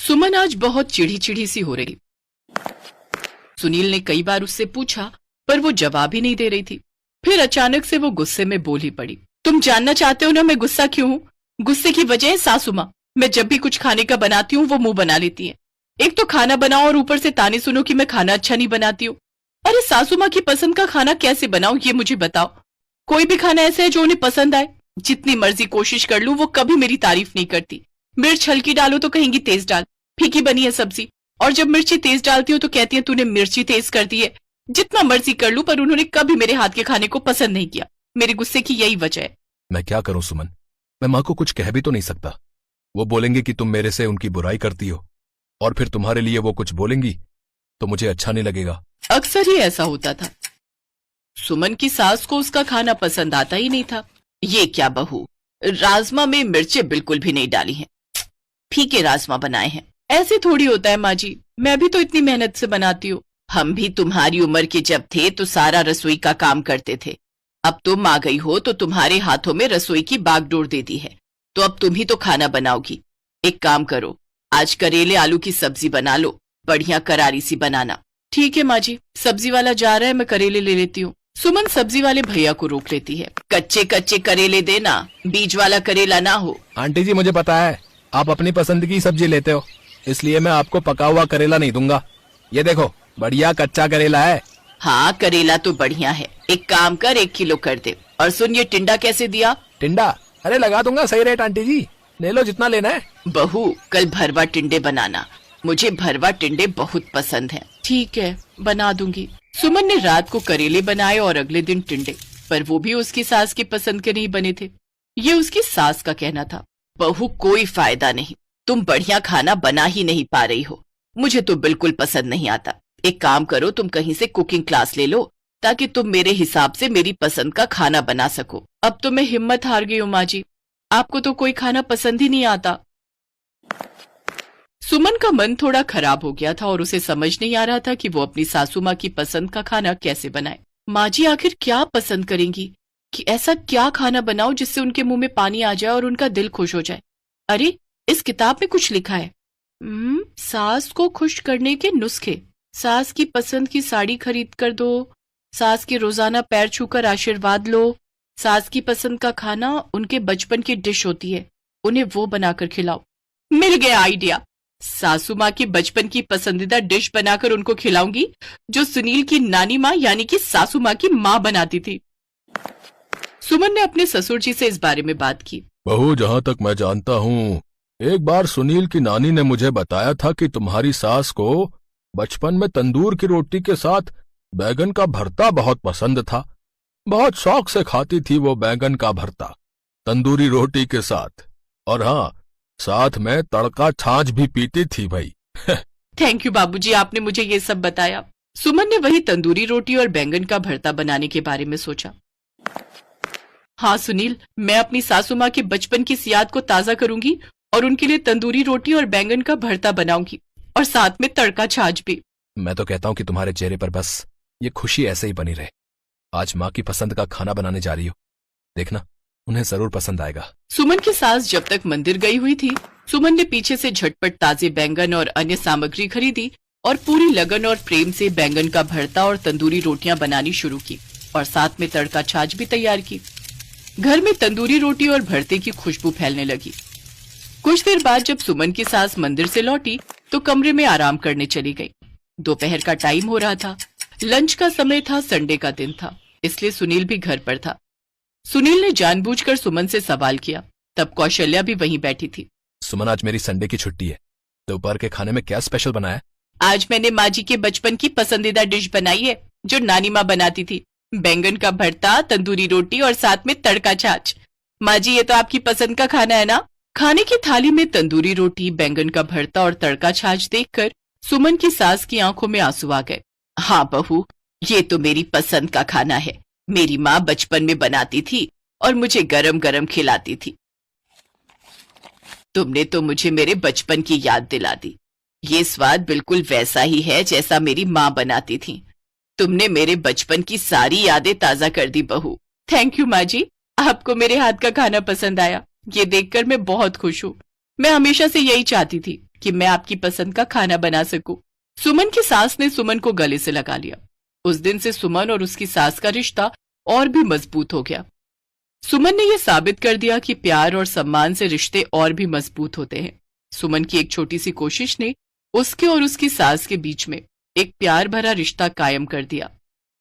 सुमन आज बहुत चिढ़ी चिढ़ी सी हो रही। सुनील ने कई बार उससे पूछा पर वो जवाब ही नहीं दे रही थी। फिर अचानक से वो गुस्से में बोल ही पड़ी। तुम जानना चाहते हो ना मैं गुस्सा क्यों हूँ? गुस्से की वजह है सासू माँ। मैं जब भी कुछ खाने का बनाती हूँ वो मुंह बना लेती है। एक तो खाना बनाओ और ऊपर से ताने सुनो कि मैं खाना अच्छा नहीं बनाती हूँ। अरे सासू माँ की पसंद का खाना कैसे बनाऊं ये मुझे बताओ। कोई भी खाना ऐसा है जो उन्हें पसंद आए? जितनी मर्जी कोशिश कर लूं वो कभी मेरी तारीफ नहीं करती। मिर्च हल्की डालो तो कहेंगी तेज डाल, फीकी बनी है सब्जी। और जब मिर्ची तेज डालती हूँ तो कहती है तूने मिर्ची तेज कर दी है। जितना मर्जी कर लूं पर उन्होंने कभी मेरे हाथ के खाने को पसंद नहीं किया। मेरे गुस्से की यही वजह है। मैं क्या करूं सुमन, मैं माँ को कुछ कह भी तो नहीं सकता। वो बोलेंगे कि तुम मेरे से उनकी बुराई करती हो और फिर तुम्हारे लिए वो कुछ बोलेंगी तो मुझे अच्छा नहीं लगेगा। अक्सर ही ऐसा होता था। सुमन की सास को उसका खाना पसंद आता ही नहीं था। ये क्या बहू, राजमा में मिर्चें बिल्कुल भी नहीं डाली हैं, फीके राजमा बनाए हैं। ऐसे थोड़ी होता है माँ जी, मैं भी तो इतनी मेहनत से बनाती हूँ। हम भी तुम्हारी उम्र के जब थे तो सारा रसोई का काम करते थे। अब तुम आ गई हो तो तुम्हारे हाथों में रसोई की बागडोर दे दी है, तो अब तुम ही तो खाना बनाओगी। एक काम करो, आज करेले आलू की सब्जी बना लो, बढ़िया करारी सी बनाना। ठीक है माँ जी, सब्जी वाला जा रहा है, मैं करेले ले लेती हूँ। सुमन सब्जी वाले भैया को रोक लेती है। कच्चे कच्चे करेले देना, बीज वाला करेला ना हो। आंटी जी मुझे पता है आप अपनी पसंद की सब्जी लेते हो, इसलिए मैं आपको पका हुआ करेला नहीं दूंगा। ये देखो बढ़िया कच्चा करेला है। हाँ करेला तो बढ़िया है, एक काम कर 1 किलो कर दे। और सुन ये टिंडा कैसे दिया? टिंडा? अरे लगा दूंगा सही रेट आंटी जी, ले लो जितना लेना है। बहू कल भरवा टिंडे बनाना, मुझे भरवा टिंडे बहुत पसंद हैं। ठीक है बना दूंगी। सुमन ने रात को करेले बनाए और अगले दिन टिंडे, पर वो भी उसकी सास की पसंद के नहीं बने थे। ये उसकी सास का कहना था। बहू कोई फायदा नहीं, तुम बढ़िया खाना बना ही नहीं पा रही हो, मुझे तो बिल्कुल पसंद नहीं आता। एक काम करो, तुम कहीं से कुकिंग क्लास ले लो ताकि तुम मेरे हिसाब से मेरी पसंद का खाना बना सको। अब तो मैं हिम्मत हार गई हूँ माँ जी, आपको तो कोई खाना पसंद ही नहीं आता। सुमन का मन थोड़ा खराब हो गया था और उसे समझ नहीं आ रहा था कि वो अपनी सासू माँ की पसंद का खाना कैसे बनाए। माँ जी आखिर क्या पसंद करेंगी कि ऐसा क्या खाना बनाओ जिससे उनके मुंह में पानी आ जाए और उनका दिल खुश हो जाए। अरे इस किताब में कुछ लिखा है, सास को खुश करने के नुस्खे। सास की पसंद की साड़ी खरीद कर दो, सास के रोजाना पैर छूकर आशीर्वाद लो, सास की पसंद का खाना उनके बचपन की डिश होती है, उन्हें वो बनाकर खिलाओ। मिल गया आइडिया, सासू माँ की बचपन की पसंदीदा डिश बनाकर उनको खिलाऊंगी जो सुनील की नानी माँ यानी कि सासू माँ की माँ बनाती थी। सुमन ने अपने ससुर जी से इस बारे में बात की। बहू जहाँ तक मैं जानता हूँ, एक बार सुनील की नानी ने मुझे बताया था कि तुम्हारी सास को बचपन में तंदूर की रोटी के साथ बैगन का भरता बहुत पसंद था। बहुत शौक से खाती थी वो बैगन का भरता तंदूरी रोटी के साथ, और हाँ साथ में तड़का छाछ भी पीती थी भाई। थैंक यू बाबूजी, आपने मुझे ये सब बताया। सुमन ने वही तंदूरी रोटी और बैंगन का भरता बनाने के बारे में सोचा। हाँ सुनील, मैं अपनी सासू माँ के बचपन की याद को ताजा करूंगी और उनके लिए तंदूरी रोटी और बैंगन का भरता बनाऊंगी और साथ में तड़का छाछ भी। मैं तो कहता हूँ कि तुम्हारे चेहरे पर बस ये खुशी ऐसे ही बनी रहे। आज माँ की पसंद का खाना बनाने जा रही हो, देखना उन्हें जरूर पसंद आएगा। सुमन की सास जब तक मंदिर गई हुई थी, सुमन ने पीछे से झटपट ताजे बैंगन और अन्य सामग्री खरीदी और पूरी लगन और प्रेम से बैंगन का भरता और तंदूरी रोटियां बनानी शुरू की और साथ में तड़का छाछ भी तैयार की। घर में तंदूरी रोटी और भरते की खुशबू फैलने लगी। कुछ देर बाद जब सुमन की सास मंदिर से लौटी तो कमरे में आराम करने चली गई। दोपहर का टाइम हो रहा था, लंच का समय था, संडे का दिन था, इसलिए सुनील भी घर पर था। सुनील ने जानबूझकर सुमन से सवाल किया, तब कौशल्या भी वहीं बैठी थी। सुमन आज मेरी संडे की छुट्टी है, दोपहर के खाने में क्या स्पेशल बनाया? आज मैंने माँ जी के बचपन की पसंदीदा डिश बनाई है जो नानी माँ बनाती थी, बैंगन का भरता, तंदूरी रोटी और साथ में तड़का छाछ। माँ जी ये तो आपकी पसंद का खाना है ना? खाने की थाली में तंदूरी रोटी, बैंगन का भरता और तड़का छाछ देखकर सुमन की सास की आंखों में आंसू आ गए। हाँ बहू, ये तो मेरी पसंद का खाना है, मेरी माँ बचपन में बनाती थी और मुझे गरम गरम खिलाती थी। तुमने तो मुझे मेरे बचपन की याद दिला दी। ये स्वाद बिल्कुल वैसा ही है जैसा मेरी माँ बनाती थी। तुमने मेरे बचपन की सारी यादें ताजा कर दी बहू। थैंक यू माँ जी, आपको मेरे हाथ का खाना पसंद आया, ये देखकर मैं बहुत खुश हूँ। मैं हमेशा से यही चाहती थी कि मैं आपकी पसंद का खाना बना सकूं। सुमन की सास ने सुमन को गले से लगा लिया। उस दिन से सुमन और उसकी सास का रिश्ता और भी मजबूत हो गया। सुमन ने यह साबित कर दिया कि प्यार और सम्मान से रिश्ते और भी मजबूत होते हैं। सुमन की एक छोटी सी कोशिश ने उसके और उसकी सास के बीच में एक प्यार भरा रिश्ता कायम कर दिया।